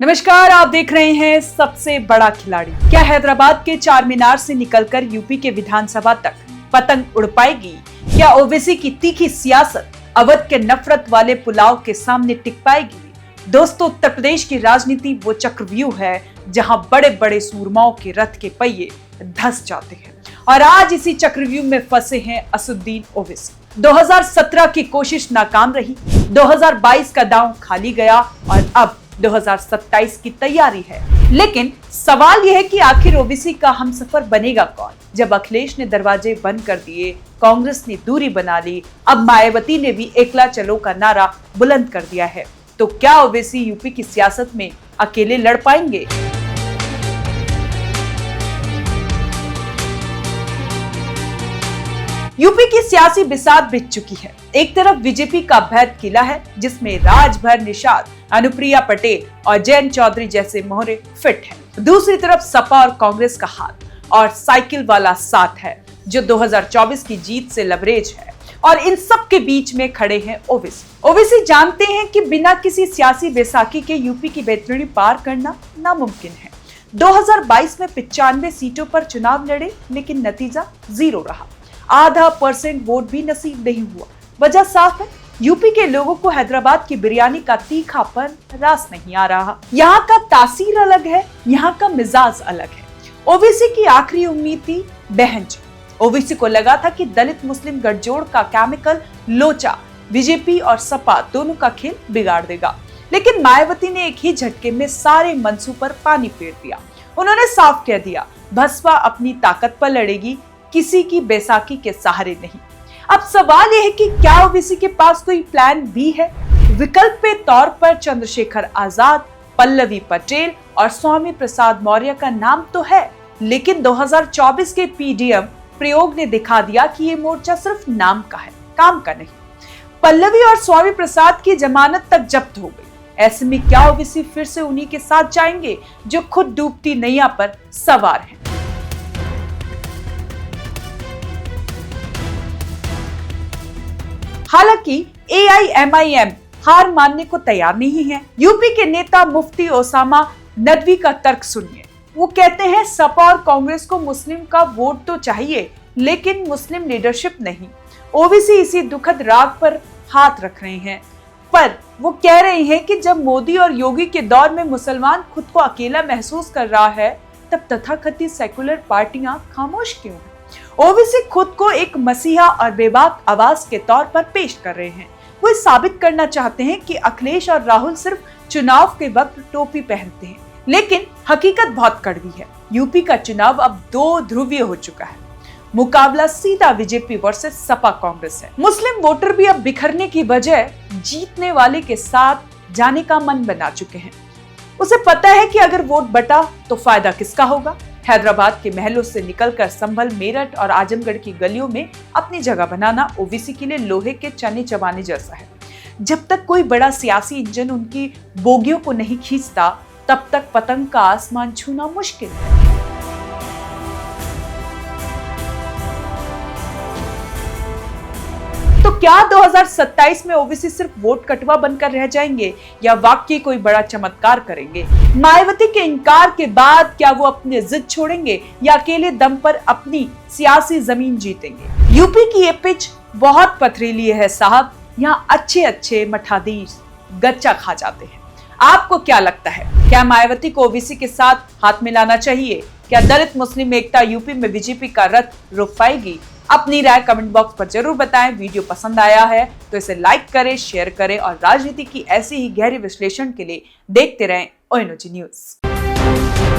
नमस्कार, आप देख रहे हैं सबसे बड़ा खिलाड़ी। क्या हैदराबाद के चार मीनार से निकलकर यूपी के विधानसभा तक पतंग उड़ पाएगी? क्या ओवैसी की तीखी सियासत अवध के नफरत वाले पुलाव के सामने टिक पाएगी? दोस्तों, उत्तर प्रदेश की राजनीति वो चक्रव्यूह है जहां बड़े बड़े सूरमाओं के रथ के पहिए धंस जाते हैं और आज इसी चक्रव्यूह में फंसे हैं असदुद्दीन ओवैसी। 2017 की कोशिश नाकाम रही, 2022 का दांव खाली गया और अब 2027 की तैयारी है। लेकिन सवाल यह है कि आखिर ओवैसी का हमसफर बनेगा कौन? जब अखिलेश ने दरवाजे बंद कर दिए, कांग्रेस ने दूरी बना ली, अब मायावती ने भी एकला चलो का नारा बुलंद कर दिया है, तो क्या ओवैसी यूपी की सियासत में अकेले लड़ पाएंगे? यूपी की सियासी बिसात बिछ चुकी है। एक तरफ बीजेपी का अवैध किला है जिसमें राजभर निषाद, अनुप्रिया पटेल और जयंत चौधरी जैसे मोहरे फिट हैं। दूसरी तरफ सपा और कांग्रेस का हाथ और साइकिल वाला साथ है जो 2024 की जीत से लबरेज है और इन सब के बीच में खड़े हैं ओवैसी। ओवैसी जानते हैं कि बिना किसी सियासी बैसाखी के यूपी की बैतरणी पार करना नामुमकिन है। 2022 में 95 सीटों पर चुनाव लड़े लेकिन नतीजा 0 रहा। 0.5% वोट भी नसीब नहीं हुआ। वजह साफ है, यूपी के लोगों को हैदराबाद की बिरयानी का तीखापन रास नहीं आ रहा। यहाँ का तासीर अलग है, यहाँ का मिजाज अलग है। ओवैसी की आखिरी उम्मीद थी बहनच। ओवैसी को लगा था कि दलित मुस्लिम गठजोड़ का केमिकल लोचा बीजेपी और सपा दोनों का खेल बिगाड़ देगा, लेकिन मायावती ने एक ही झटके में सारे मंसूब पर पानी फेर दिया। उन्होंने साफ कह दिया, बसपा अपनी ताकत पर लड़ेगी, किसी की बैसाखी के सहारे नहीं। अब सवाल यह है कि क्या ओवैसी के पास कोई प्लान बी है? विकल्प के तौर पर चंद्रशेखर आजाद, पल्लवी पटेल और स्वामी प्रसाद मौर्य का नाम तो है, लेकिन 2024 के पीडीएम प्रयोग ने दिखा दिया कि ये मोर्चा सिर्फ नाम का है, काम का नहीं। पल्लवी और स्वामी प्रसाद की जमानत तक जब्त हो गई। ऐसे में क्या ओवैसी फिर से उन्हीं के साथ जाएंगे जो खुद डूबती नैया पर सवार हैं? हालांकि AIMIM हार मानने को तैयार नहीं है। यूपी के नेता मुफ्ती ओसामा नदवी का तर्क सुनिए। वो कहते हैं सपा और कांग्रेस को मुस्लिम का वोट तो चाहिए लेकिन मुस्लिम लीडरशिप नहीं। ओवैसी इसी दुखद राग पर हाथ रख रहे हैं, पर वो कह रहे हैं कि जब मोदी और योगी के दौर में मुसलमान खुद को अकेला महसूस कर रहा है, तब तथाकथित सेकुलर पार्टियां खामोश क्यों हैं? ओवैसी खुद को एक मसीहा और बेबाक आवाज के तौर पर पेश कर रहे हैं। वो साबित करना चाहते हैं कि अखिलेश और राहुल सिर्फ चुनाव के वक्त टोपी पहनते हैं, लेकिन हकीकत बहुत कड़वी है। यूपी का चुनाव अब 2 ध्रुवीय हो चुका है। मुकाबला सीधा बीजेपी वर्सेस सपा कांग्रेस है। मुस्लिम वोटर भी अब बिखरने की बजाय जीतने वाले के साथ जाने का मन बना चुके हैं। उसे पता है कि अगर वोट बटा तो फायदा किसका होगा। हैदराबाद के महलों से निकलकर संभल, मेरठ और आजमगढ़ की गलियों में अपनी जगह बनाना ओवैसी के लिए लोहे के चने चबाने जैसा है। जब तक कोई बड़ा सियासी इंजन उनकी बोगियों को नहीं खींचता, तब तक पतंग का आसमान छूना मुश्किल है। तो क्या 2027 में ओवैसी सिर्फ वोट कटवा बनकर रह जाएंगे या वाकई कोई बड़ा चमत्कार करेंगे? मायावती के इनकार के बाद क्या वो अपनी जिद छोड़ेंगे या अकेले दम पर अपनी सियासी जमीन जीतेंगे? यूपी की ये पिच बहुत पथरीली है साहब, यहाँ अच्छे मठाधीश गच्चा खा जाते हैं। आपको क्या लगता है, क्या मायावती को ओवैसी के साथ हाथ मिलाना चाहिए? क्या दलित मुस्लिम एकता यूपी में बीजेपी का रथ रोक पाएगी? अपनी राय कमेंट बॉक्स पर जरूर बताएं। वीडियो पसंद आया है तो इसे लाइक करें, शेयर करें और राजनीति की ऐसी ही गहरी विश्लेषण के लिए देखते रहें ONOG न्यूज।